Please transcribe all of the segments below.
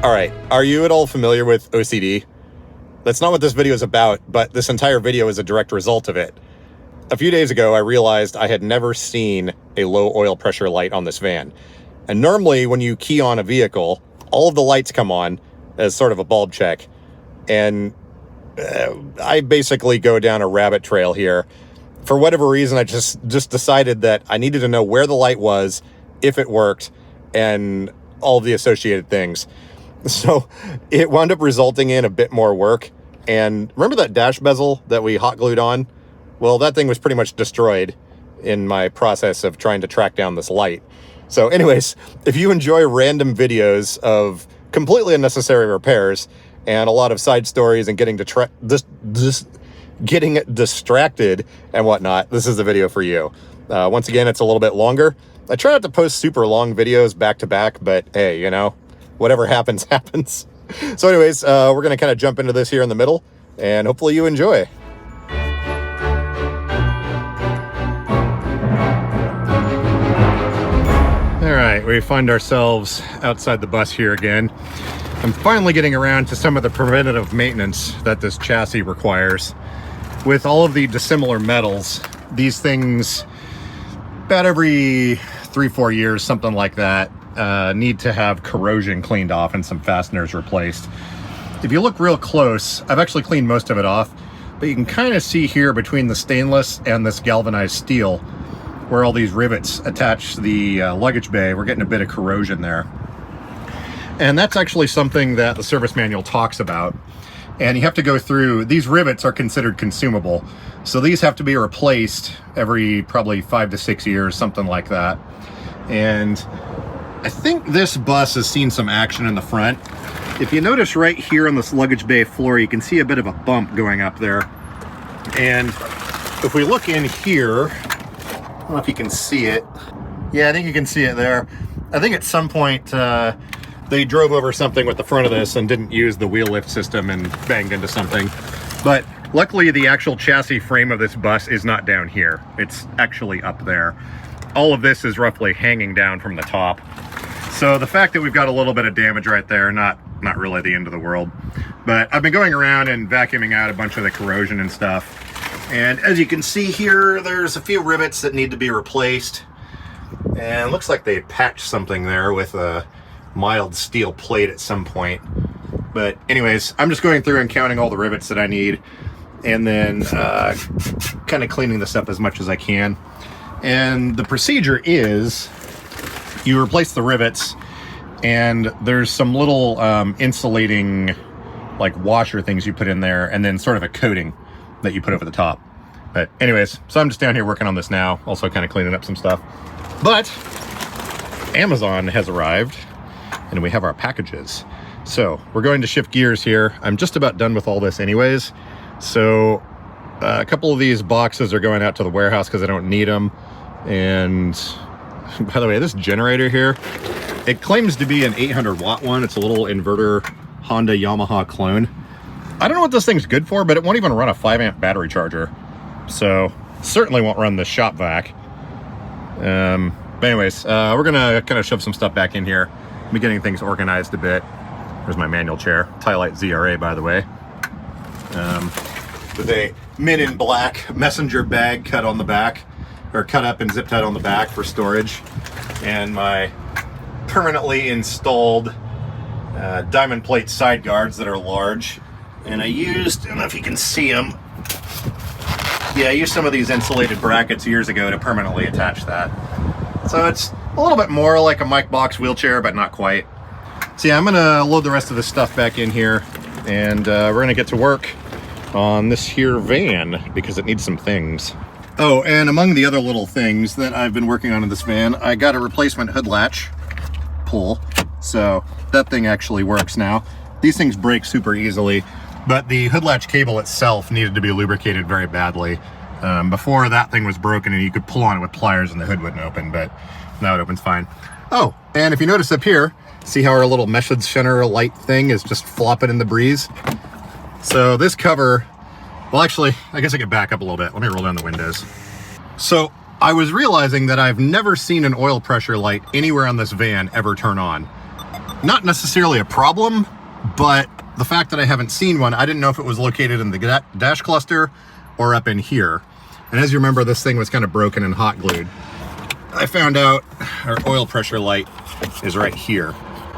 All right, are you at all familiar with OCD? That's not what this video is about, but this entire video is a direct result of it. A few days ago, I realized I had never seen a low oil pressure light on this van. And normally when you key on a vehicle, all of the lights come on as sort of a bulb check. And I basically go down a rabbit trail here. For whatever reason, I just decided that I needed to know where the light was, if it worked, and all of the associated things. So it wound up resulting in a bit more work. And remember that dash bezel that we hot glued on? Well, that thing was pretty much destroyed in my process of trying to track down this light. So anyways, if you enjoy random videos of completely unnecessary repairs and a lot of side stories and getting distracted and whatnot, this is the video for you. Once again, it's a little bit longer. I try not to post super long videos back to back, but hey, you know, whatever happens, happens. So anyways, we're going to kind of jump into this here in the middle, and hopefully you enjoy. All right, we find ourselves outside the bus here again. I'm finally getting around to some of the preventative maintenance that this chassis requires. With all of the dissimilar metals, these things, about every 3-4 years, something like that, need to have corrosion cleaned off and some fasteners replaced. If you look real close, I've actually cleaned most of it off, but you can kind of see here between the stainless and this galvanized steel where all these rivets attach the luggage bay, we're getting a bit of corrosion there. And that's actually something that the service manual talks about. And you have to go through, these rivets are considered consumable. So these have to be replaced every probably 5 to 6 years, something like that. And I think this bus has seen some action in the front. If you notice right here on this luggage bay floor, you can see a bit of a bump going up there. And if we look in here, I don't know if you can see it. Yeah, I think you can see it there. I think at some point they drove over something with the front of this and didn't use the wheel lift system and banged into something. But luckily the actual chassis frame of this bus is not down here. It's actually up there. All of this is roughly hanging down from the top. So the fact that we've got a little bit of damage right there, not really the end of the world. But I've been going around and vacuuming out a bunch of the corrosion and stuff. And as you can see here, there's a few rivets that need to be replaced. And it looks like they patched something there with a mild steel plate at some point. But anyways, I'm just going through and counting all the rivets that I need, and then kind of cleaning this up as much as I can. And the procedure is you replace the rivets, and there's some little insulating like washer things you put in there, and then sort of a coating that you put over the top. But anyways, so I'm just down here working on this now, also kind of cleaning up some stuff. But Amazon has arrived and we have our packages. So we're going to shift gears here. I'm just about done with all this anyways. So a couple of these boxes are going out to the warehouse because I don't need them. And by the way, this generator here, it claims to be an 800 watt one. It's a little inverter Honda Yamaha clone. I don't know what this thing's good for, but it won't even run a 5 amp battery charger. So certainly won't run the shop vac. But anyways, we're gonna kind of shove some stuff back in here. Be getting things organized a bit. There's my manual chair, Tylite ZRA, by the way. With a Men in Black messenger bag cut on the back, or cut up and zip tied on the back for storage, and my permanently installed diamond plate side guards that are large. And I don't know if you can see them. Yeah, I used some of these insulated brackets years ago to permanently attach that. So it's a little bit more like a mic box wheelchair, but not quite. So yeah, I'm gonna load the rest of this stuff back in here, and we're gonna get to work on this here van because it needs some things. Oh, and among the other little things that I've been working on in this van, I got a replacement hood latch pull. So that thing actually works now. These things break super easily, but the hood latch cable itself needed to be lubricated very badly. Before that thing was broken and you could pull on it with pliers and the hood wouldn't open, but now it opens fine. Oh, and if you notice up here, see how our little message center light thing is just flopping in the breeze? So this cover, well actually, I guess I could back up a little bit. Let me roll down the windows. So I was realizing that I've never seen an oil pressure light anywhere on this van ever turn on. Not necessarily a problem, but the fact that I haven't seen one, I didn't know if it was located in the dash cluster or up in here. And as you remember, this thing was kind of broken and hot glued. I found out our oil pressure light is right here.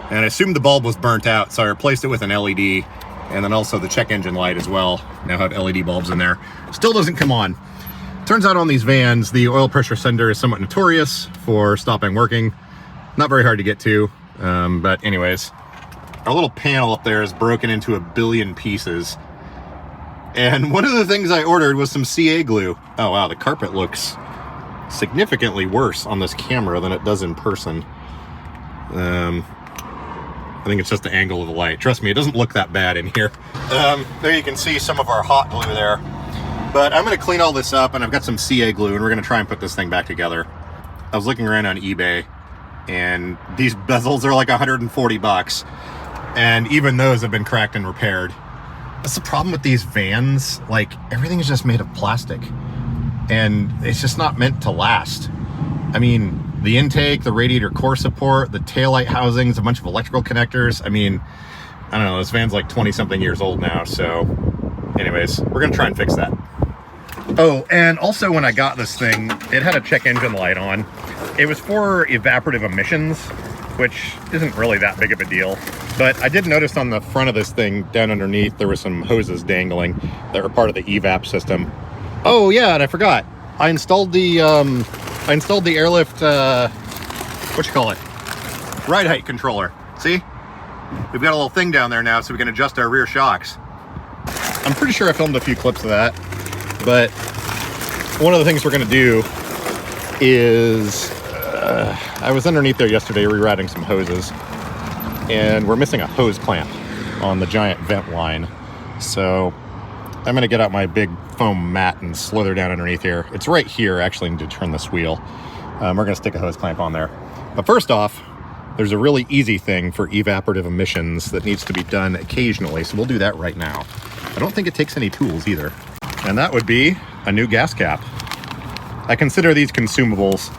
And I assumed the bulb was burnt out, so I replaced it with an LED, and then also the check engine light as well. Now have LED bulbs in there. Still doesn't come on. Turns out on these vans, the oil pressure sender is somewhat notorious for stopping working. Not very hard to get to, but anyways. Our little panel up there is broken into a billion pieces. And one of the things I ordered was some CA glue. Oh wow, the carpet looks significantly worse on this camera than it does in person. I think it's just the angle of the light. Trust me, it doesn't look that bad in here. There you can see some of our hot glue there. But I'm gonna clean all this up, and I've got some CA glue, and we're gonna try and put this thing back together. I was looking around on eBay, and these bezels are like 140 bucks. And even those have been cracked and repaired. That's the problem with these vans. Like, everything is just made of plastic. And it's just not meant to last. I mean, the intake, the radiator core support, the taillight housings, a bunch of electrical connectors. I mean, I don't know, this van's like 20-something years old now, so anyways, we're gonna try and fix that. Oh, and also when I got this thing, it had a check engine light on. It was for evaporative emissions, which isn't really that big of a deal. But I did notice on the front of this thing, down underneath, there were some hoses dangling that were part of the evap system. Oh yeah, and I forgot. I installed the airlift, ride height controller. See? We've got a little thing down there now so we can adjust our rear shocks. I'm pretty sure I filmed a few clips of that, but one of the things we're gonna do is, I was underneath there yesterday rerouting some hoses, and we're missing a hose clamp on the giant vent line. So I'm gonna get out my big foam mat and slither down underneath here. It's right here, actually. I need to turn this wheel. We're gonna stick a hose clamp on there. But first off, there's a really easy thing for evaporative emissions that needs to be done occasionally, so we'll do that right now. I don't think it takes any tools either. And that would be a new gas cap. I consider these consumables,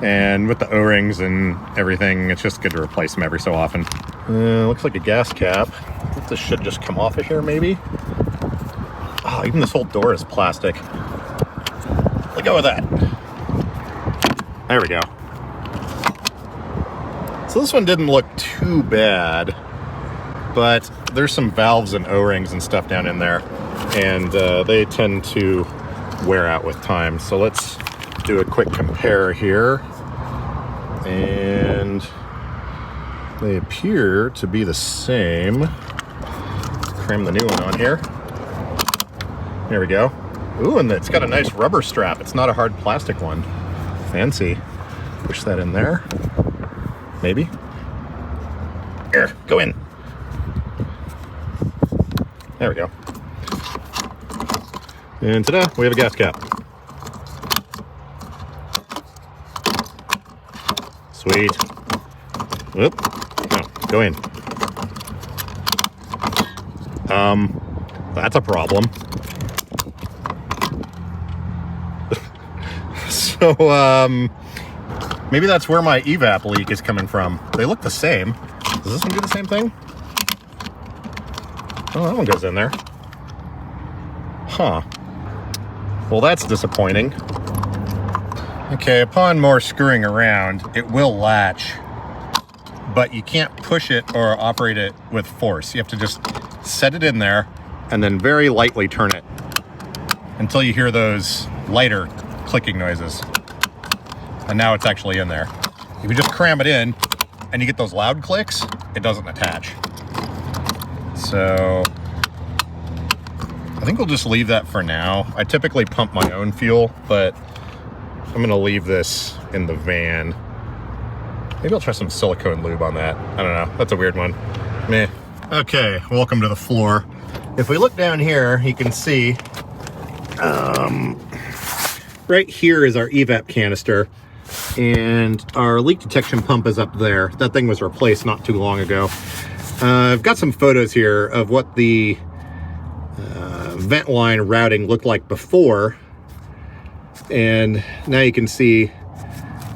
and with the O-rings and everything, it's just good to replace them every so often. Looks like a gas cap. I think this should just come off of here, maybe. Oh, even this whole door is plastic. Let go of that. There we go. So this one didn't look too bad, but there's some valves and O-rings and stuff down in there, and they tend to wear out with time. So let's do a quick compare here. And they appear to be the same. Let's cram the new one on here. There we go. Ooh, and it's got a nice rubber strap. It's not a hard plastic one. Fancy. Push that in there. Maybe. Here, go in. There we go. And ta-da, we have a gas cap. Sweet. Whoop. No, go in. That's a problem. So, maybe that's where my evap leak is coming from. They look the same. Does this one do the same thing? Oh, that one goes in there. Huh. Well, that's disappointing. Okay, upon more screwing around, it will latch, but you can't push it or operate it with force. You have to just set it in there and then very lightly turn it until you hear those lighter clicking noises. And now it's actually in there. If you just cram it in and you get those loud clicks, it doesn't attach. So I think we'll just leave that for now. I typically pump my own fuel, but I'm gonna leave this in the van. Maybe I'll try some silicone lube on that. I don't know, that's a weird one. Meh. Okay, welcome to the floor. If we look down here, you can see, right here is our evap canister, and our leak detection pump is up there. That thing was replaced not too long ago. I've got some photos here of what the vent line routing looked like before, and now you can see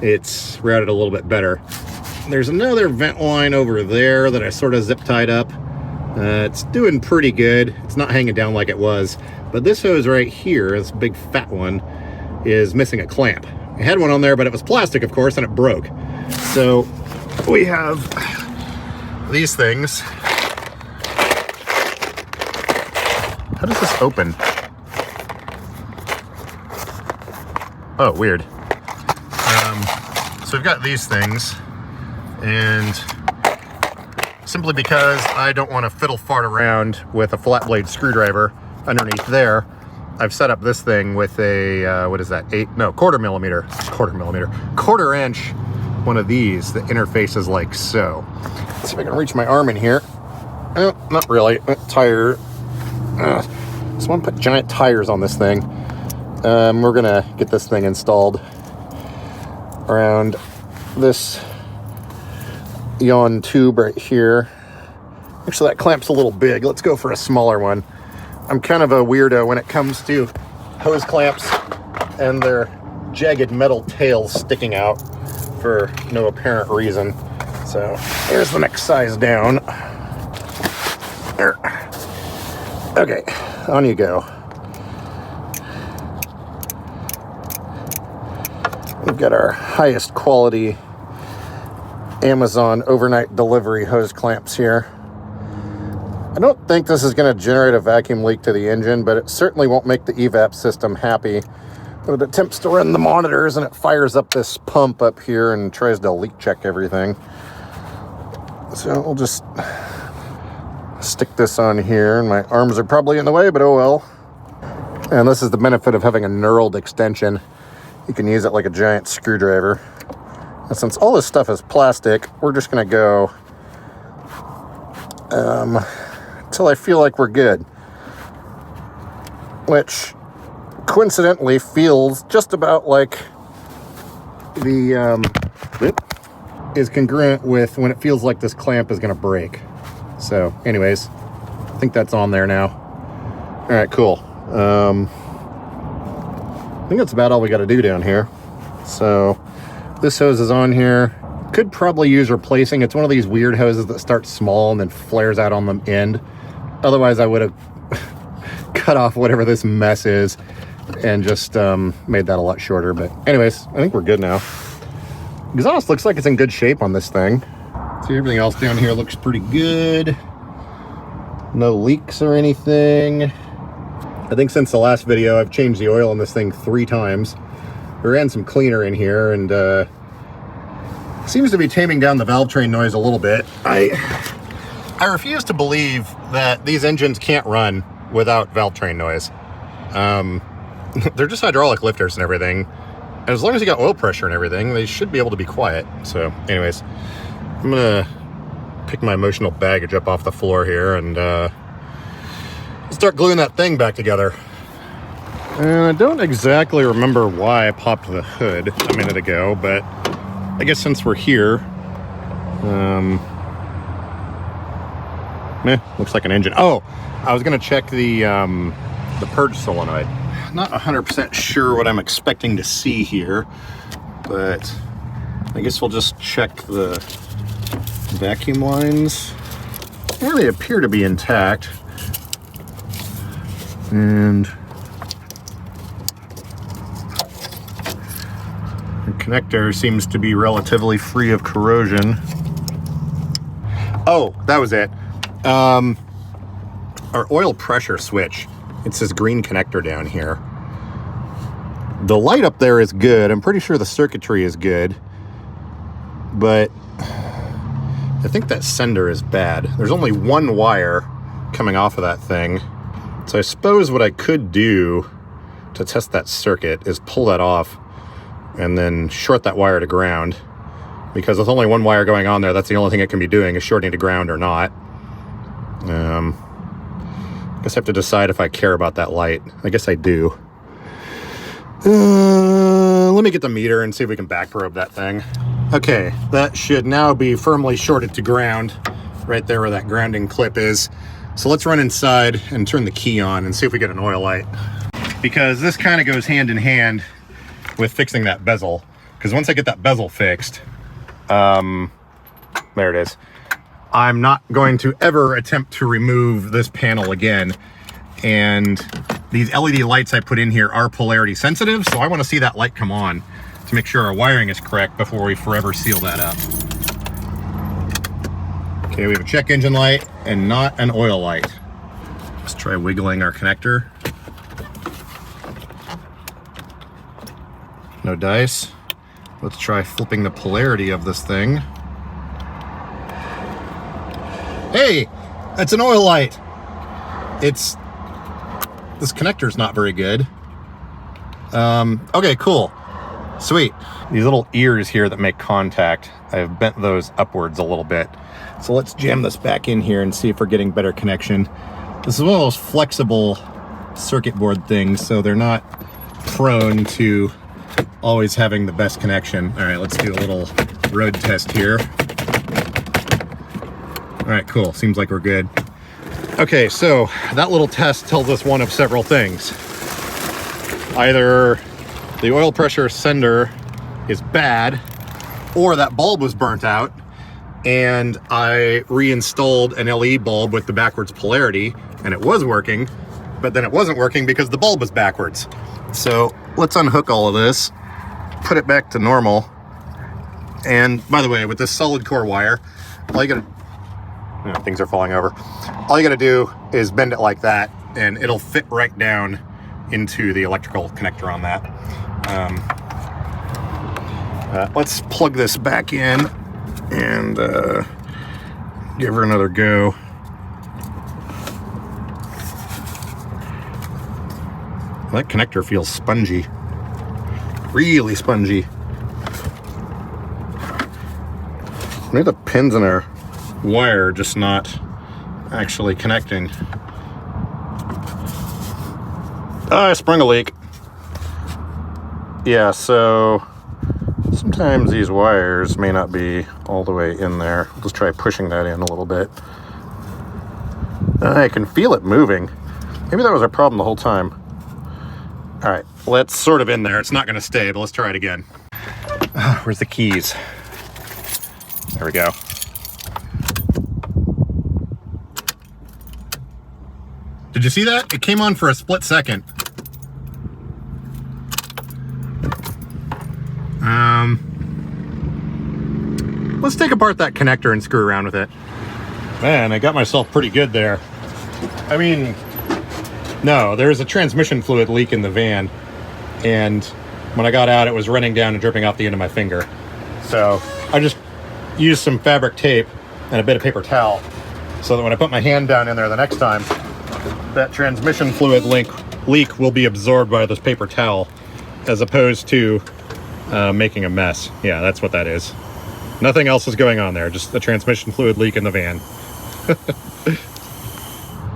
it's routed a little bit better. There's another vent line over there that I sort of zip tied up. It's doing pretty good. It's not hanging down like it was. But this hose right here, this big fat one, is missing a clamp. I had one on there, but it was plastic, of course, and it broke. So we have these things. How does this open? Oh, weird. So we've got these things, and simply because I don't want to fiddle fart around with a flat blade screwdriver underneath there, I've set up this thing with a, what is that, quarter inch, one of these that interfaces like so. Let's see if I can reach my arm in here. Oh, not really. Tire. Just want to put giant tires on this thing. We're gonna get this thing installed around this yawn tube right here. Actually, that clamp's a little big. Let's go for a smaller one. I'm kind of a weirdo when it comes to hose clamps and their jagged metal tails sticking out for no apparent reason. So here's the next size down. There. Okay, on you go. We've got our highest quality Amazon overnight delivery hose clamps here. I don't think this is going to generate a vacuum leak to the engine, but it certainly won't make the evap system happy. It attempts to run the monitors and it fires up this pump up here and tries to leak check everything. So we'll just stick this on here, and my arms are probably in the way, but oh well. And this is the benefit of having a knurled extension. You can use it like a giant screwdriver. And since all this stuff is plastic, we're just going to go until I feel like we're good. Which, coincidentally, feels just about like the, is congruent with when it feels like this clamp is going to break. So, anyways, I think that's on there now. All right, cool. I think that's about all we got to do down here. So this hose is on here. Could probably use replacing. It's one of these weird hoses that starts small and then flares out on the end. Otherwise, I would have cut off whatever this mess is and just made that a lot shorter. But anyways, I think we're good now. Exhaust looks like it's in good shape on this thing. See, everything else down here looks pretty good. No leaks or anything. I think since the last video, I've changed the oil on this thing 3 times. We ran some cleaner in here, and seems to be taming down the valve train noise a little bit. I refuse to believe that these engines can't run without valve train noise. They're just hydraulic lifters and everything. And as long as you got oil pressure and everything, they should be able to be quiet. So anyways, I'm gonna pick my emotional baggage up off the floor here and start gluing that thing back together. And I don't exactly remember why I popped the hood a minute ago, but I guess since we're here, looks like an engine. Oh, I was gonna check the purge solenoid. Not 100% sure what I'm expecting to see here, but I guess we'll just check the vacuum lines. Yeah, they appear to be intact. And the connector seems to be relatively free of corrosion. Oh, that was it. Our oil pressure switch. It's this green connector down here. The light up there is good. I'm pretty sure the circuitry is good. But I think that sender is bad. There's only one wire coming off of that thing. So I suppose what I could do to test that circuit is pull that off and then short that wire to ground. Because with only one wire going on there, that's the only thing it can be doing is shorting to ground or not. I guess I have to decide if I care about that light. I guess I do. Let me get the meter and see if we can back probe that thing. Okay, that should now be firmly shorted to ground, right there where that grounding clip is. So let's run inside and turn the key on and see if we get an oil light. Because this kind of goes hand in hand with fixing that bezel. Because once I get that bezel fixed, There it is. I'm not going to ever attempt to remove this panel again. And these LED lights I put in here are polarity sensitive, so I want to see that light come on to make sure our wiring is correct before we forever seal that up. Okay, we have a check engine light and not an oil light. Let's try wiggling our connector. No dice. Let's try flipping the polarity of this thing. Hey, that's an oil light. This connector's not very good. Okay, cool. Sweet. These little ears here that make contact, I've bent those upwards a little bit. So let's jam this back in here and see if we're getting better connection. This is one of those flexible circuit board things, so they're not prone to always having the best connection. All right, let's do a little road test here. All right, cool. Seems like we're good. Okay, so that little test tells us one of several things. Either the oil pressure sender is bad, or that bulb was burnt out, and I reinstalled an LED bulb with the backwards polarity, and it was working, but then it wasn't working because the bulb was backwards. So let's unhook all of this, put it back to normal. And by the way, with this solid core wire, all you gotta, things are falling over. All you gotta do is bend it like that, and it'll fit right down into the electrical connector on that. Let's plug this back in and give her another go. That connector feels spongy, really spongy. Maybe the pins in our wire are just not actually connecting. I sprung a leak. Yeah, so sometimes these wires may not be all the way in there. Let's try pushing that in a little bit. I can feel it moving. Maybe that was our problem the whole time. All right, let's sort of in there. It's not gonna stay, but let's try it again. Where's the keys? There we go. Did you see that? It came on for a split second. Let's take apart that connector and screw around with it. Man, I got myself pretty good there. I mean, no, there was a transmission fluid leak in the van, and when I got out, it was running down and dripping off the end of my finger. So I just used some fabric tape and a bit of paper towel so that when I put my hand down in there the next time, that transmission fluid leak will be absorbed by this paper towel as opposed to making a mess. Yeah, that's what that is. Nothing else is going on there, just the transmission fluid leak in the van.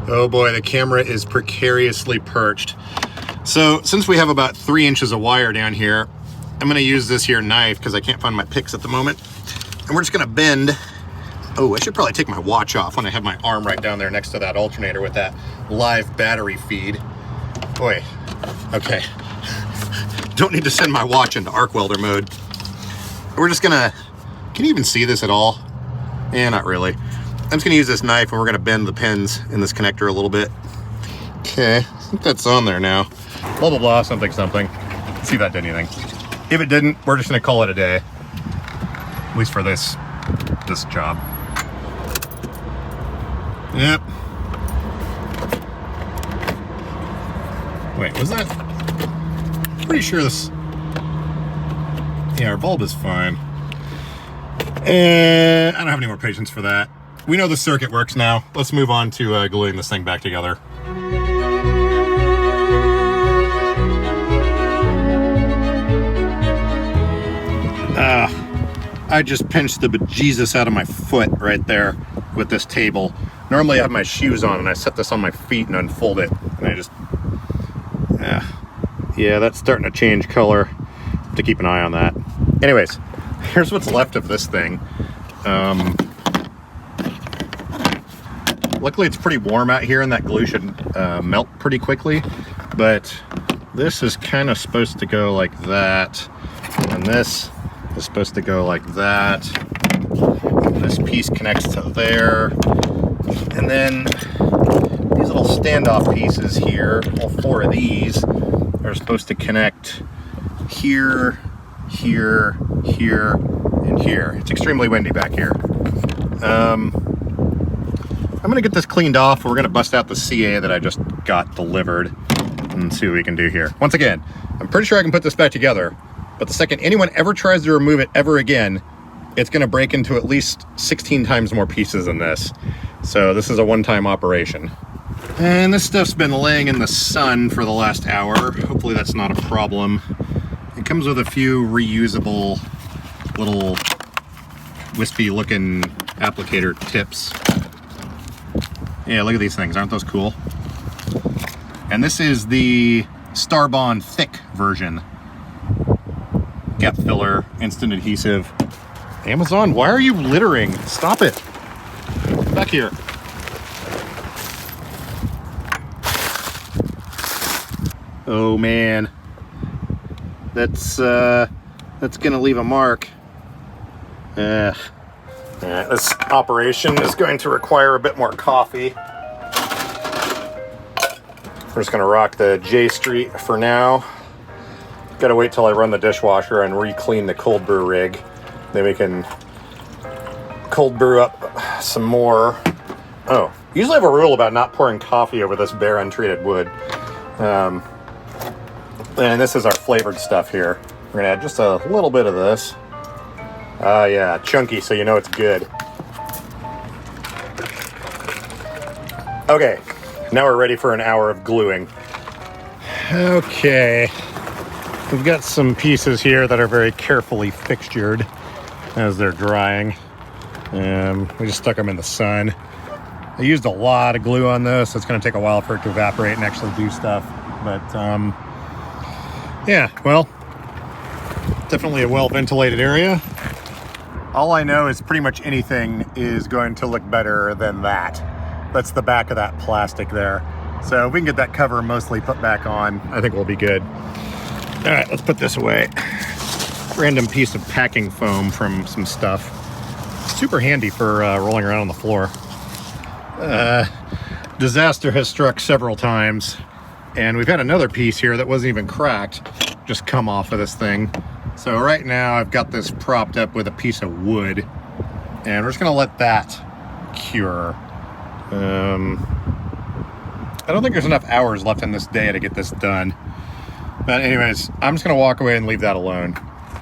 Oh boy, the camera is precariously perched. So since we have about 3 inches of wire down here, I'm gonna use this here knife because I can't find my picks at the moment. And we're just gonna bend. Oh, I should probably take my watch off when I have my arm right down there next to that alternator with that live battery feed. Boy, okay. Don't need to send my watch into arc welder mode. We're just gonna, can you even see this at all? Yeah, not really. I'm just gonna use this knife and we're gonna bend the pins in this connector a little bit. Okay, I think that's on there now. Blah, blah, blah, something, something. Let's see if that did anything. If it didn't, we're just gonna call it a day. At least for this job. Yep. Wait, was that? Pretty sure this, yeah, our bulb is fine. And I don't have any more patience for that. We know the circuit works now. Let's move on to gluing this thing back together. I just pinched the bejesus out of my foot right there with this table. Normally I have my shoes on and I set this on my feet and unfold it. And I just, yeah, that's starting to change color. Have to keep an eye on that. Anyways, here's what's left of this thing. Luckily it's pretty warm out here and that glue should melt pretty quickly, but this is kind of supposed to go like that, and this is supposed to go like that, This piece connects to there. And then these little standoff pieces here, all 4 of these, are supposed to connect here, here, here, and here. It's extremely windy back here. I'm gonna get this cleaned off. We're gonna bust out the CA that I just got delivered and see what we can do here. Once again, I'm pretty sure I can put this back together, but the second anyone ever tries to remove it ever again, it's gonna break into at least 16 times more pieces than this. So this is a one-time operation. And this stuff's been laying in the sun for the last hour. Hopefully that's not a problem. It comes with a few reusable little wispy looking applicator tips. Yeah, look at these things, aren't those cool? And this is the Starbond thick version. Gap filler, instant adhesive. Amazon, why are you littering? Stop it. Back here. Oh man. That's gonna leave a mark. Yeah, this operation is going to require a bit more coffee. We're just gonna rock the J Street for now. Gotta wait till I run the dishwasher and re-clean the cold brew rig. Then we can cold brew up some more. Oh, usually I have a rule about not pouring coffee over this bare untreated wood. And this is our flavored stuff here. We're gonna add just a little bit of this. Yeah, chunky, so you know it's good. Okay, now we're ready for an hour of gluing. Okay, we've got some pieces here that are very carefully fixtured as they're drying. We just stuck them in the sun. I used a lot of glue on this. It's gonna take a while for it to evaporate and actually do stuff. But yeah, well, definitely a well-ventilated area. All I know is pretty much anything is going to look better than that. That's the back of that plastic there. So if we can get that cover mostly put back on, I think we'll be good. All right, let's put this away. Random piece of packing foam from some stuff. Super handy for rolling around on the floor. Disaster has struck several times, and we've had another piece here that wasn't even cracked just come off of this thing. So right now I've got this propped up with a piece of wood, and we're just gonna let that cure. I don't think there's enough hours left in this day to get this done. But anyways, I'm just gonna walk away and leave that alone.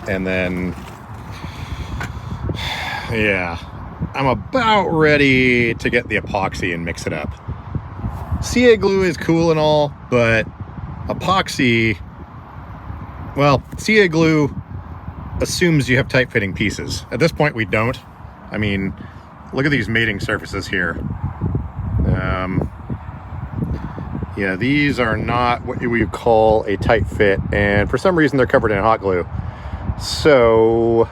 And then, yeah, I'm about ready to get the epoxy and mix it up. CA glue is cool and all, but epoxy, well, CA glue assumes you have tight-fitting pieces. At this point, we don't. I mean, look at these mating surfaces here. Yeah, these are not what you would call a tight fit, and for some reason they're covered in hot glue. So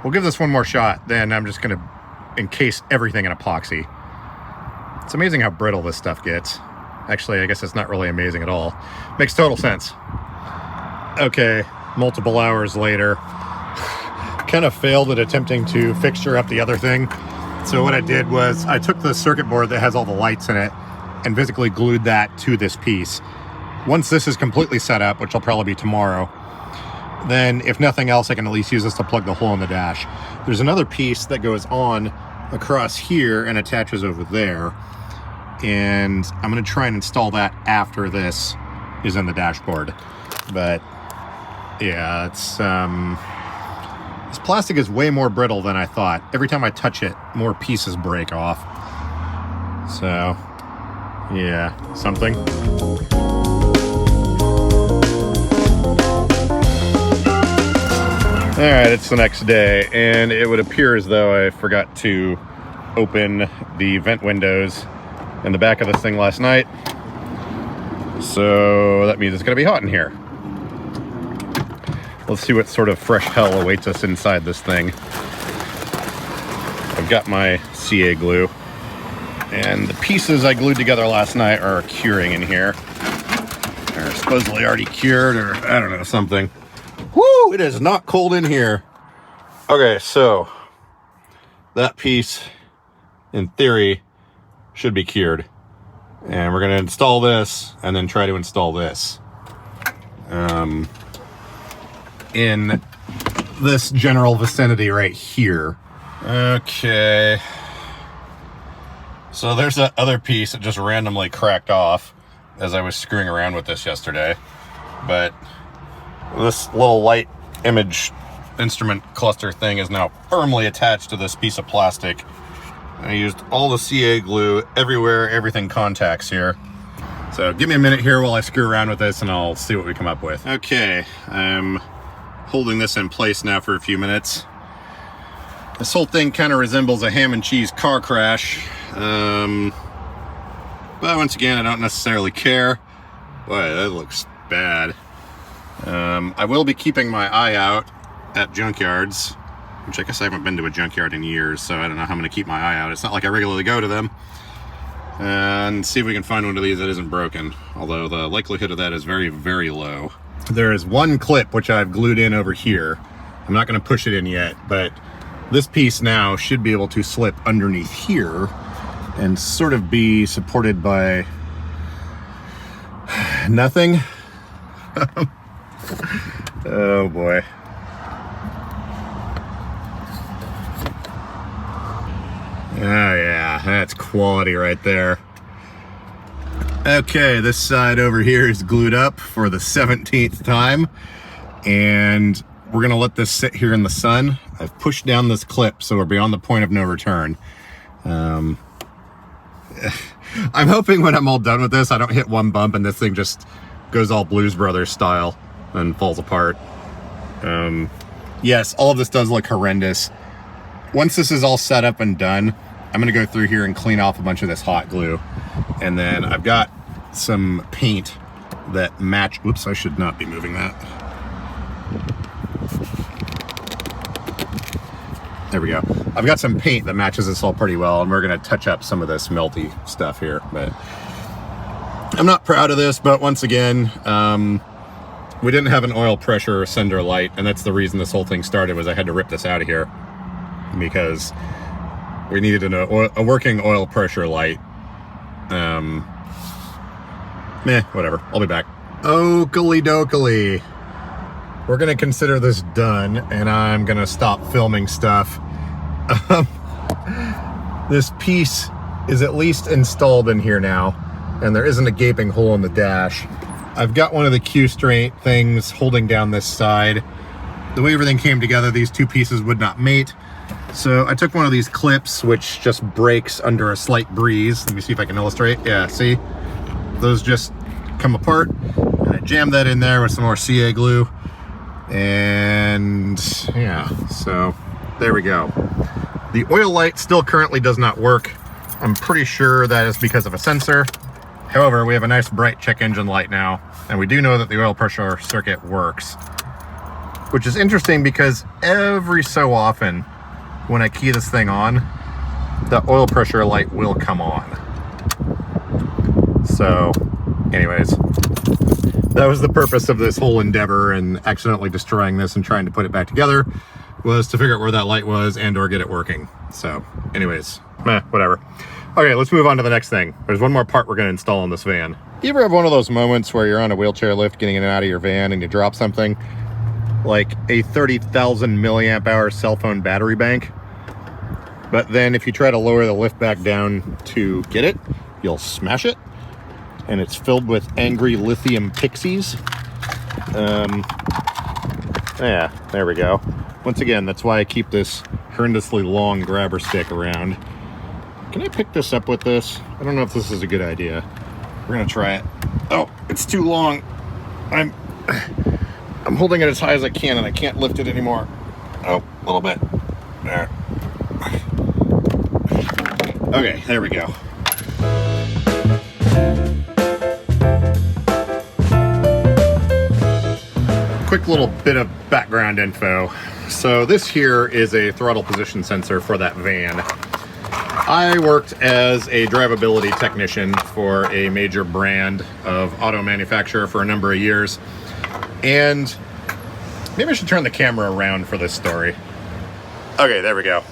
we'll give this one more shot, then I'm just gonna encase everything in epoxy. It's amazing how brittle this stuff gets. Actually, I guess it's not really amazing at all. Makes total sense. Okay, multiple hours later. Kind of failed at attempting to fixture up the other thing. So what I did was I took the circuit board that has all the lights in it and physically glued that to this piece. Once this is completely set up, which will probably be tomorrow, then if nothing else, I can at least use this to plug the hole in the dash. There's another piece that goes on across here and attaches over there. And I'm gonna try and install that after this is in the dashboard. But yeah, it's this plastic is way more brittle than I thought. Every time I touch it, more pieces break off. So yeah, something. All right, it's the next day, and it would appear as though I forgot to open the vent windows in the back of this thing last night. So that means it's gonna be hot in here. Let's see what sort of fresh hell awaits us inside this thing. I've got my CA glue, and the pieces I glued together last night are curing in here. They're supposedly already cured, or I don't know, something. Woo! It is not cold in here. Okay, so that piece, in theory, should be cured. And we're going to install this and then try to install this in this general vicinity right here. Okay. So there's that other piece that just randomly cracked off as I was screwing around with this yesterday. But this little light image instrument cluster thing is now firmly attached to this piece of plastic. I used all the CA glue everywhere everything contacts here. So give me a minute here while I screw around with this and I'll see what we come up with. Okay, I'm holding this in place now for a few minutes. This whole thing kind of resembles a ham and cheese car crash. But once again, I don't necessarily care. Boy, that looks bad. I will be keeping my eye out at junkyards, which I guess I haven't been to a junkyard in years, so I don't know how I'm going to keep my eye out. It's not like I regularly go to them. And see if we can find one of these that isn't broken, although the likelihood of that is very, very low. There is one clip which I've glued in over here. I'm not going to push it in yet, but this piece now should be able to slip underneath here and sort of be supported by nothing. Oh boy. Oh yeah, that's quality right there. Okay, this side over here is glued up for the 17th time, and we're gonna let this sit here in the sun. I've pushed down this clip so we're beyond the point of no return. I'm hoping when I'm all done with this, I don't hit one bump and this thing just goes all Blues Brothers style and falls apart. Yes, all of this does look horrendous. Once this is all set up and done, I'm gonna go through here and clean off a bunch of this hot glue. And then I've got some paint that match, whoops, I should not be moving that. There we go. I've got some paint that matches this all pretty well, and we're gonna touch up some of this melty stuff here. But I'm not proud of this, but once again, we didn't have an oil pressure sender light, and that's the reason this whole thing started, was I had to rip this out of here because we needed a working oil pressure light. Whatever, I'll be back. Oakley dokley. We're gonna consider this done, and I'm gonna stop filming stuff. This piece is at least installed in here now, and there isn't a gaping hole in the dash. I've got one of the Q-straight things holding down this side. The way everything came together, these two pieces would not mate. So I took one of these clips, which just breaks under a slight breeze. Let me see if I can illustrate. Yeah, see? Those just come apart. And I jammed that in there with some more CA glue. And yeah, so there we go. The oil light still currently does not work. I'm pretty sure that is because of a sensor. However, we have a nice bright check engine light now, and we do know that the oil pressure circuit works. Which is interesting because every so often, when I key this thing on, the oil pressure light will come on. So, anyways, that was the purpose of this whole endeavor, and accidentally destroying this and trying to put it back together was to figure out where that light was and or get it working. So, anyways, whatever. Okay, let's move on to the next thing. There's one more part we're going to install in this van. You ever have one of those moments where you're on a wheelchair lift getting in and out of your van and you drop something? Like a 30,000 milliamp hour cell phone battery bank? But then if you try to lower the lift back down to get it, you'll smash it. And it's filled with angry lithium pixies. Yeah, there we go. Once again, that's why I keep this horrendously long grabber stick around. Can I pick this up with this? I don't know if this is a good idea. We're gonna try it. Oh, it's too long. I'm holding it as high as I can and I can't lift it anymore. Oh, a little bit. There. Okay, there we go. Quick little bit of background info. So this here is a throttle position sensor for that van. I worked as a drivability technician for a major brand of auto manufacturer for a number of years. And maybe I should turn the camera around for this story. Okay, there we go.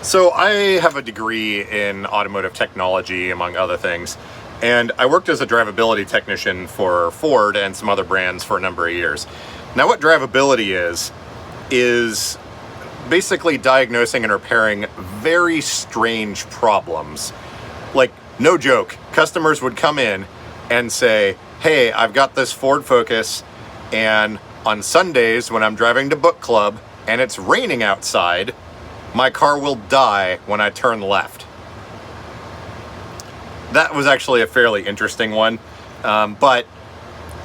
So I have a degree in automotive technology, among other things, and I worked as a drivability technician for Ford and some other brands for a number of years. Now what drivability is basically diagnosing and repairing very strange problems. Like, no joke, customers would come in and say, hey, I've got this Ford Focus, and on Sundays when I'm driving to book club and it's raining outside, my car will die when I turn left. That was actually a fairly interesting one, but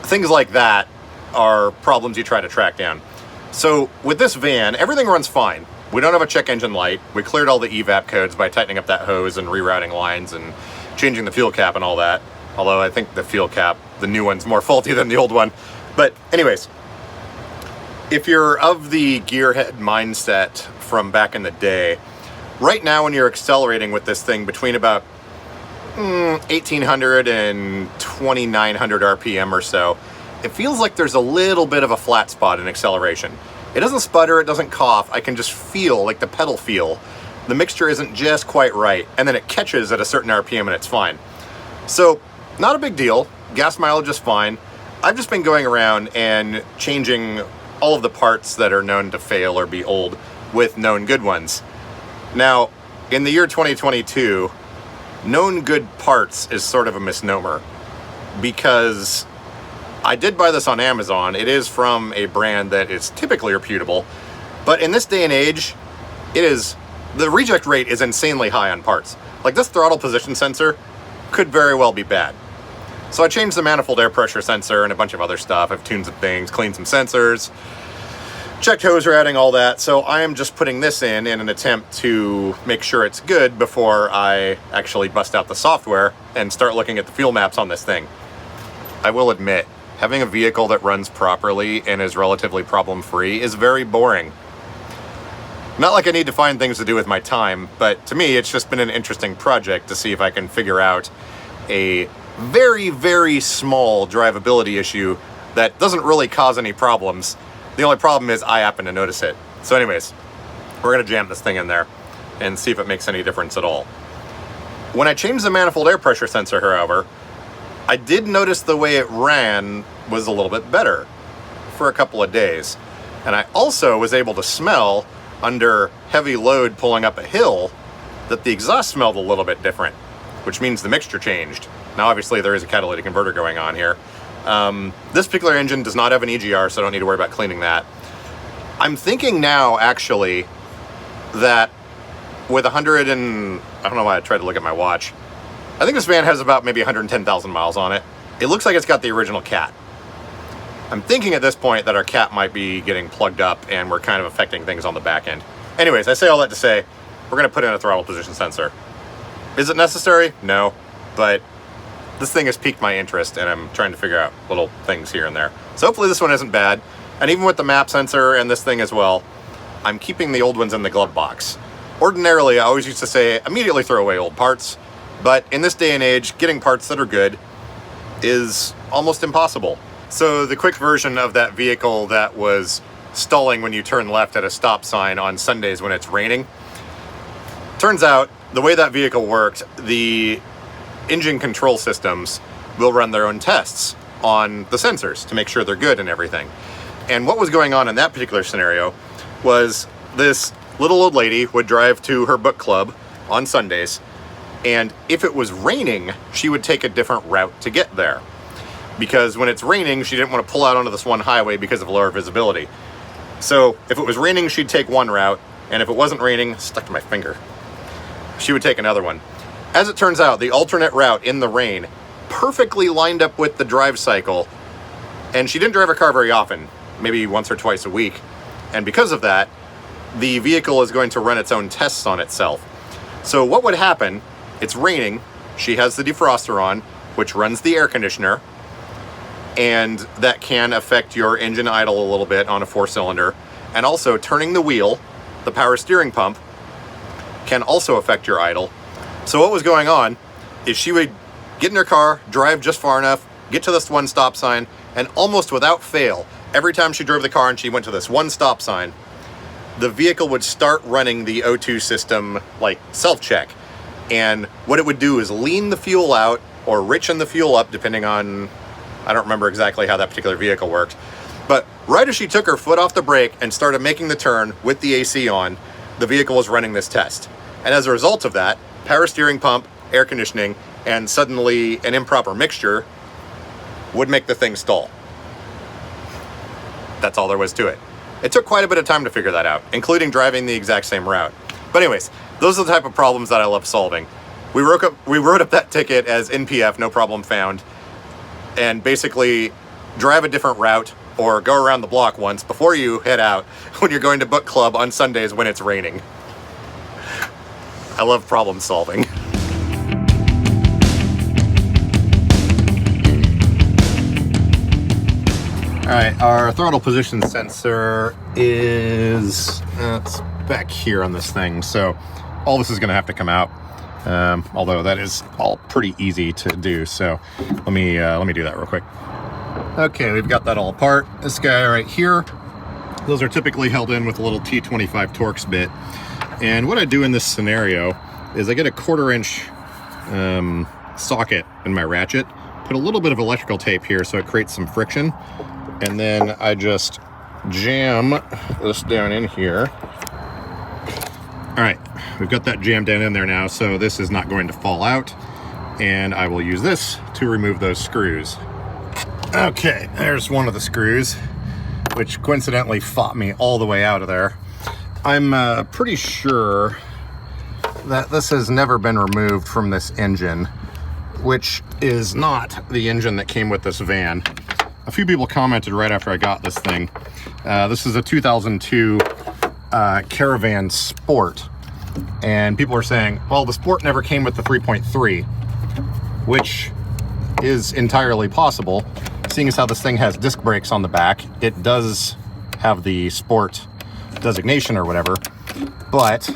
things like that are problems you try to track down. So with this van, everything runs fine. We don't have a check engine light. We cleared all the evap codes by tightening up that hose and rerouting lines and changing the fuel cap and all that. Although I think the fuel cap, the new one's more faulty than the old one. But anyways, if you're of the gearhead mindset from back in the day, right now when you're accelerating with this thing between about 1800 and 2900 RPM or so, it feels like there's a little bit of a flat spot in acceleration. It doesn't sputter, it doesn't cough, I can just feel, like the pedal feel. The mixture isn't just quite right, and then it catches at a certain RPM and it's fine. So, not a big deal, gas mileage is fine. I've just been going around and changing all of the parts that are known to fail or be old with known good ones. Now, in the year 2022, known good parts is sort of a misnomer, because I did buy this on Amazon. It is from a brand that is typically reputable, but in this day and age, the reject rate is insanely high on parts. Like, this throttle position sensor could very well be bad. So I changed the manifold air pressure sensor and a bunch of other stuff. I've tuned some things, cleaned some sensors, checked hose routing, all that. So I am just putting this in an attempt to make sure it's good before I actually bust out the software and start looking at the fuel maps on this thing. I will admit, having a vehicle that runs properly and is relatively problem-free is very boring. Not like I need to find things to do with my time, but to me it's just been an interesting project to see if I can figure out a very, very small drivability issue that doesn't really cause any problems. The only problem is I happen to notice it. So anyways, we're gonna jam this thing in there and see if it makes any difference at all. When I changed the manifold air pressure sensor, however, I did notice the way it ran was a little bit better for a couple of days. And I also was able to smell under heavy load pulling up a hill that the exhaust smelled a little bit different, which means the mixture changed. Now obviously there is a catalytic converter going on here. This particular engine does not have an EGR, so I don't need to worry about cleaning that. I'm thinking now actually that with I don't know why I tried to look at my watch. I think this van has about maybe 110,000 miles on it. It looks like it's got the original cat. I'm thinking at this point that our cat might be getting plugged up and we're kind of affecting things on the back end. Anyways, I say all that to say, we're gonna put in a throttle position sensor. Is it necessary? No, but this thing has piqued my interest and I'm trying to figure out little things here and there. So hopefully this one isn't bad. And even with the map sensor and this thing as well, I'm keeping the old ones in the glove box. Ordinarily, I always used to say, immediately throw away old parts. But in this day and age, getting parts that are good is almost impossible. So the quick version of that vehicle that was stalling when you turn left at a stop sign on Sundays when it's raining, turns out the way that vehicle worked, the engine control systems will run their own tests on the sensors to make sure they're good and everything. And what was going on in that particular scenario was this little old lady would drive to her book club on Sundays, and if it was raining, she would take a different route to get there. Because when it's raining, she didn't want to pull out onto this one highway because of lower visibility. So if it was raining, she'd take one route, and if it wasn't raining, stuck to my finger, she would take another one. As it turns out, the alternate route in the rain perfectly lined up with the drive cycle, and she didn't drive her car very often, maybe once or twice a week. And because of that, the vehicle is going to run its own tests on itself. So what would happen, it's raining, she has the defroster on, which runs the air conditioner, and that can affect your engine idle a little bit on a 4-cylinder. And also turning the wheel, the power steering pump, can also affect your idle. So what was going on is she would get in her car, drive just far enough, get to this one stop sign, and almost without fail, every time she drove the car and she went to this one stop sign, the vehicle would start running the O2 system like self-check. And what it would do is lean the fuel out or richen the fuel up, depending on, I don't remember exactly how that particular vehicle worked. But right as she took her foot off the brake and started making the turn with the AC on, the vehicle was running this test. And as a result of that, power steering pump, air conditioning, and suddenly an improper mixture would make the thing stall. That's all there was to it. It took quite a bit of time to figure that out, including driving the exact same route. But anyways, those are the type of problems that I love solving. We wrote up that ticket as NPF, no problem found, and basically drive a different route or go around the block once before you head out when you're going to book club on Sundays when it's raining. I love problem solving. All right, our throttle position sensor is it's back here on this thing, so all this is going to have to come out. Although that is all pretty easy to do, so let me do that real quick. Okay, we've got that all apart. This guy right here, those are typically held in with a little T25 Torx bit. And what I do in this scenario is I get a 1/4 inch socket in my ratchet, put a little bit of electrical tape here so it creates some friction, and then I just jam this down in here. All right, we've got that jammed down in there now, so this is not going to fall out, and I will use this to remove those screws. Okay, there's one of the screws, which coincidentally fought me all the way out of there. I'm pretty sure that this has never been removed from this engine, which is not the engine that came with this van. A few people commented right after I got this thing. This is a 2002 Caravan Sport, and people are saying, well, the Sport never came with the 3.3, which is entirely possible. Seeing as how this thing has disc brakes on the back, it does have the Sport designation or whatever, but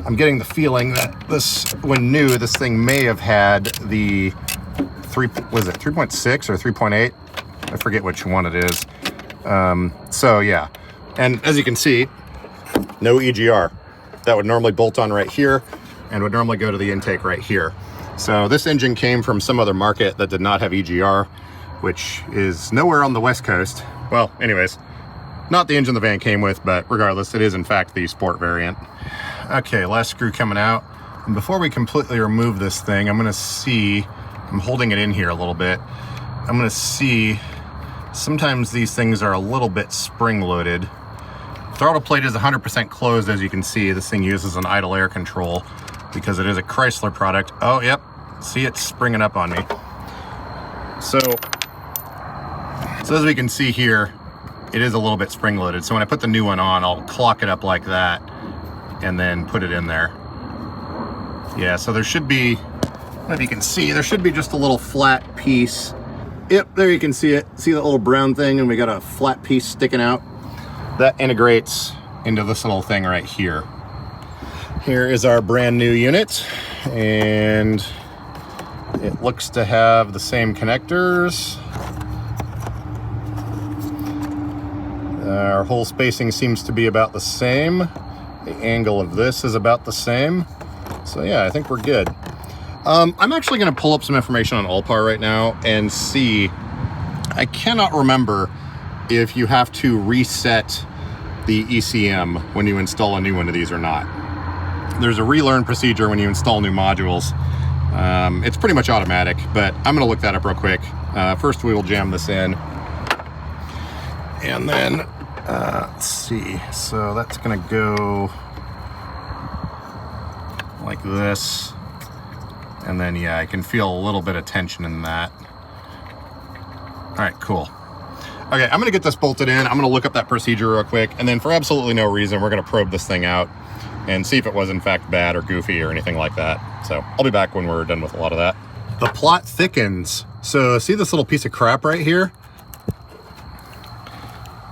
I'm getting the feeling that this, when new, this thing may have had the 3.6 or 3.8? I forget which one it is. So yeah, and as you can see, no EGR. That would normally bolt on right here and would normally go to the intake right here. So this engine came from some other market that did not have EGR, which is nowhere on the West Coast. Well, anyways, not the engine the van came with, but regardless, it is in fact the Sport variant. Okay, last screw coming out. And before we completely remove this thing, I'm gonna see, I'm holding it in here a little bit. I'm gonna see, sometimes these things are a little bit spring loaded. Throttle plate is 100% closed, as you can see. This thing uses an idle air control because it is a Chrysler product. Oh, yep, see, it's springing up on me. So as we can see here, it is a little bit spring loaded. So when I put the new one on, I'll clock it up like that and then put it in there. Yeah, so there should be, I don't know if you can see, there should be just a little flat piece. Yep, there you can see it. See that little brown thing, and we got a flat piece sticking out? That integrates into this little thing right here. Here is our brand new unit, and it looks to have the same connectors. Our hole spacing seems to be about the same. The angle of this is about the same. So yeah, I think we're good. I'm actually going to pull up some information on Allpar right now and see. I cannot remember if you have to reset the ECM when you install a new one of these or not. There's a relearn procedure when you install new modules. It's pretty much automatic, but I'm going to look that up real quick. First, we will jam this in. And then, let's see. So that's going to go like this. And then, yeah, I can feel a little bit of tension in that. All right, cool. Okay, I'm gonna get this bolted in. I'm gonna look up that procedure real quick, and then for absolutely no reason, we're gonna probe this thing out and see if it was in fact bad or goofy or anything like that. So I'll be back when we're done with a lot of that. The plot thickens. So see this little piece of crap right here?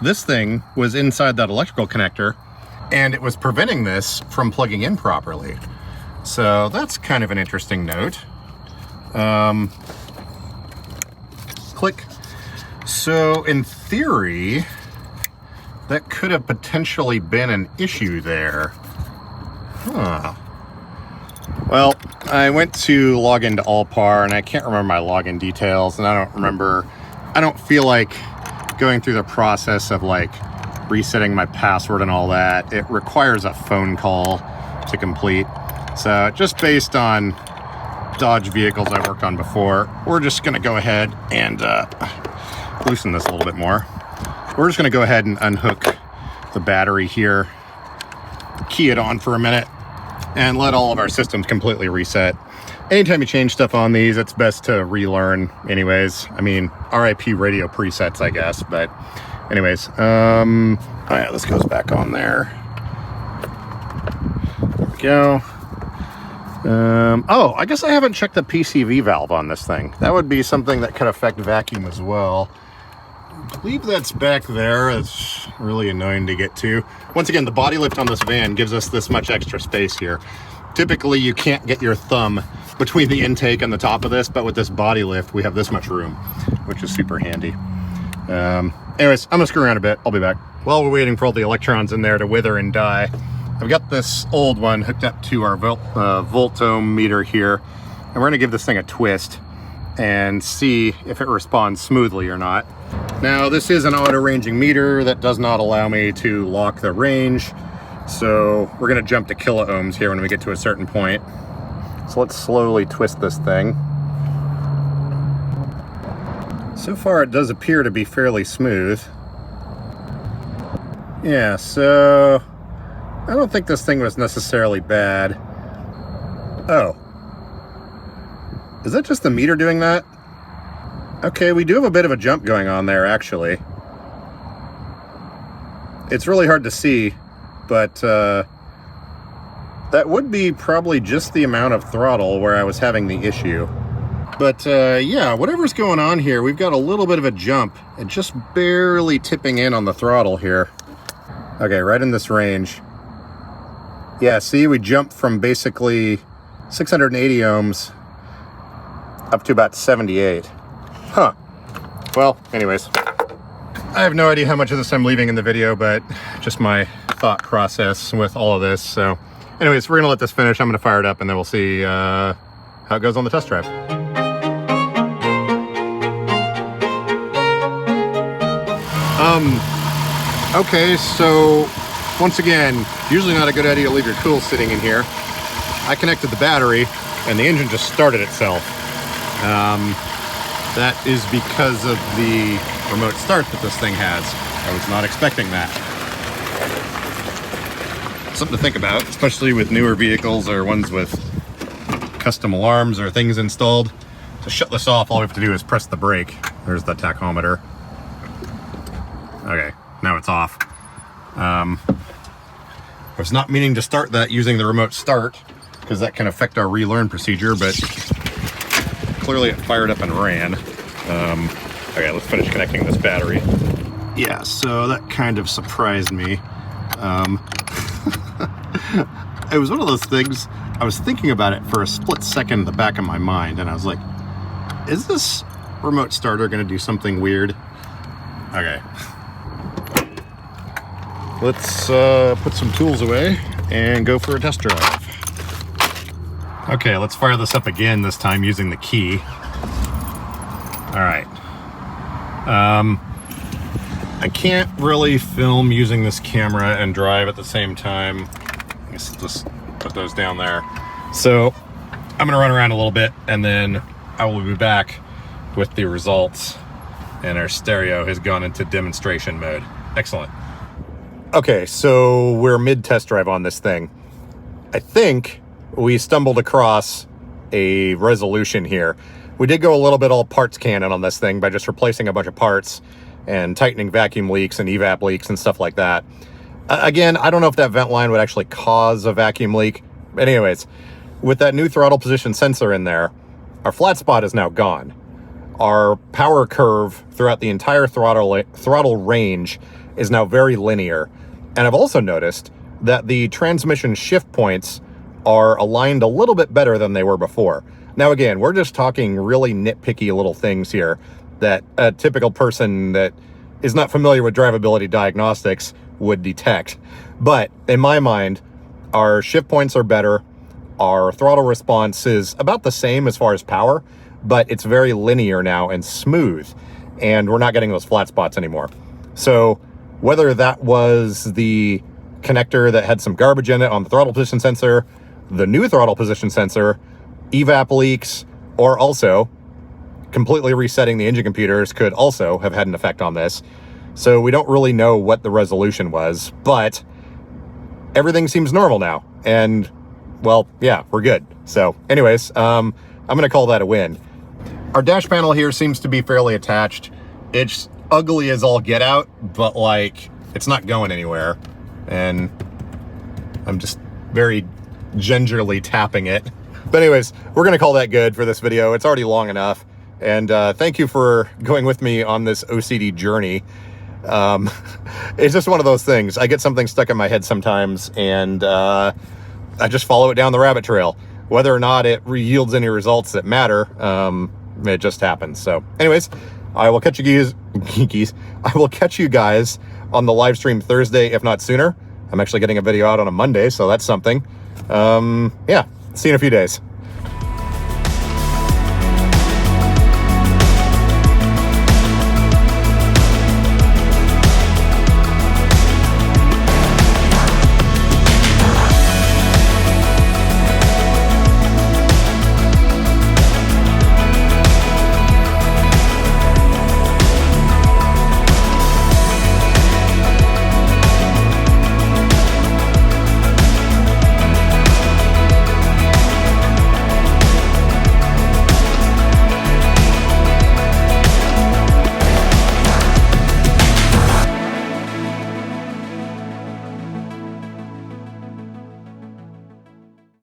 This thing was inside that electrical connector, and it was preventing this from plugging in properly. So that's kind of an interesting note. Click. So in theory, that could have potentially been an issue there. Huh. Well, I went to log into Allpar and I can't remember my login details, and I don't feel like going through the process of like resetting my password and all that. It requires a phone call to complete. So just based on Dodge vehicles I've worked on before, we're just gonna go ahead and loosen this a little bit more. We're just gonna go ahead and unhook the battery here, key it on for a minute, and let all of our systems completely reset. Anytime you change stuff on these, it's best to relearn anyways. I mean, RIP radio presets, I guess, but anyways, oh yeah, this goes back on there. There we go. Oh, I guess I haven't checked the PCV valve on this thing. That would be something that could affect vacuum as well. I believe that's back there. It's really annoying to get to. Once again, the body lift on this van gives us this much extra space here. Typically, you can't get your thumb between the intake and the top of this, but with this body lift, we have this much room, which is super handy. Anyways, I'm gonna screw around a bit. I'll be back. While we're waiting for all the electrons in there to wither and die, I've got this old one hooked up to our voltohm meter here, and we're gonna give this thing a twist and see if it responds smoothly or not. Now, this is an auto-ranging meter that does not allow me to lock the range, so we're gonna jump to kilo-ohms here when we get to a certain point. So let's slowly twist this thing. So far, it does appear to be fairly smooth. Yeah, so I don't think this thing was necessarily bad. Oh. Is that just the meter doing that? Okay, we do have a bit of a jump going on there, actually. It's really hard to see, but that would be probably just the amount of throttle where I was having the issue. But yeah, whatever's going on here, we've got a little bit of a jump and just barely tipping in on the throttle here. Okay, right in this range. Yeah, see, we jumped from basically 680 ohms up to about 78. Huh. Well, anyways, I have no idea how much of this I'm leaving in the video, but just my thought process with all of this. So anyways, we're gonna let this finish. I'm gonna fire it up and then we'll see how it goes on the test drive. Okay, so once again, usually not a good idea to leave your tools sitting in here. I connected the battery and the engine just started itself. That is because of the remote start that this thing has. I was not expecting that. Something to think about, especially with newer vehicles or ones with custom alarms or things installed. To shut this off, all we have to do is press the brake. There's the tachometer. Okay, now it's off. I was not meaning to start that using the remote start, because that can affect our relearn procedure, but clearly it fired up and ran. Okay, let's finish connecting this battery. Yeah, so that kind of surprised me. It was one of those things, I was thinking about it for a split second in the back of my mind, and I was like, is this remote starter gonna do something weird? Okay. Let's put some tools away and go for a test drive. Okay, let's fire this up again, this time using the key. All right. I can't really film using this camera and drive at the same time. Let's just put those down there. So I'm gonna run around a little bit and then I will be back with the results, and our stereo has gone into demonstration mode. Excellent. Okay, so we're mid-test drive on this thing. I think we stumbled across a resolution here. We did go a little bit all parts cannon on this thing by just replacing a bunch of parts and tightening vacuum leaks and evap leaks and stuff like that. Again, I don't know if that vent line would actually cause a vacuum leak. But anyways, with that new throttle position sensor in there, our flat spot is now gone. Our power curve throughout the entire throttle range is now very linear. And I've also noticed that the transmission shift points are aligned a little bit better than they were before. Now, again, we're just talking really nitpicky little things here that a typical person that is not familiar with drivability diagnostics would detect. But in my mind, our shift points are better. Our throttle response is about the same as far as power, but it's very linear now and smooth, and we're not getting those flat spots anymore. So whether that was the connector that had some garbage in it on the throttle position sensor, the new throttle position sensor, evap leaks, or also completely resetting the engine computers could also have had an effect on this. So we don't really know what the resolution was, but everything seems normal now. And well, yeah, we're good. So anyways, I'm going to call that a win. Our dash panel here seems to be fairly attached. It's ugly as all get out, but like it's not going anywhere. And I'm just very gingerly tapping it. But anyways, we're going to call that good for this video. It's already long enough. And thank you for going with me on this OCD journey. It's just one of those things. I get something stuck in my head sometimes, and I just follow it down the rabbit trail. Whether or not it yields any results that matter, it just happens. So anyways, I will catch you guys, I will catch you guys on the live stream Thursday, if not sooner. I'm actually getting a video out on a Monday, so that's something. Yeah, see you in a few days.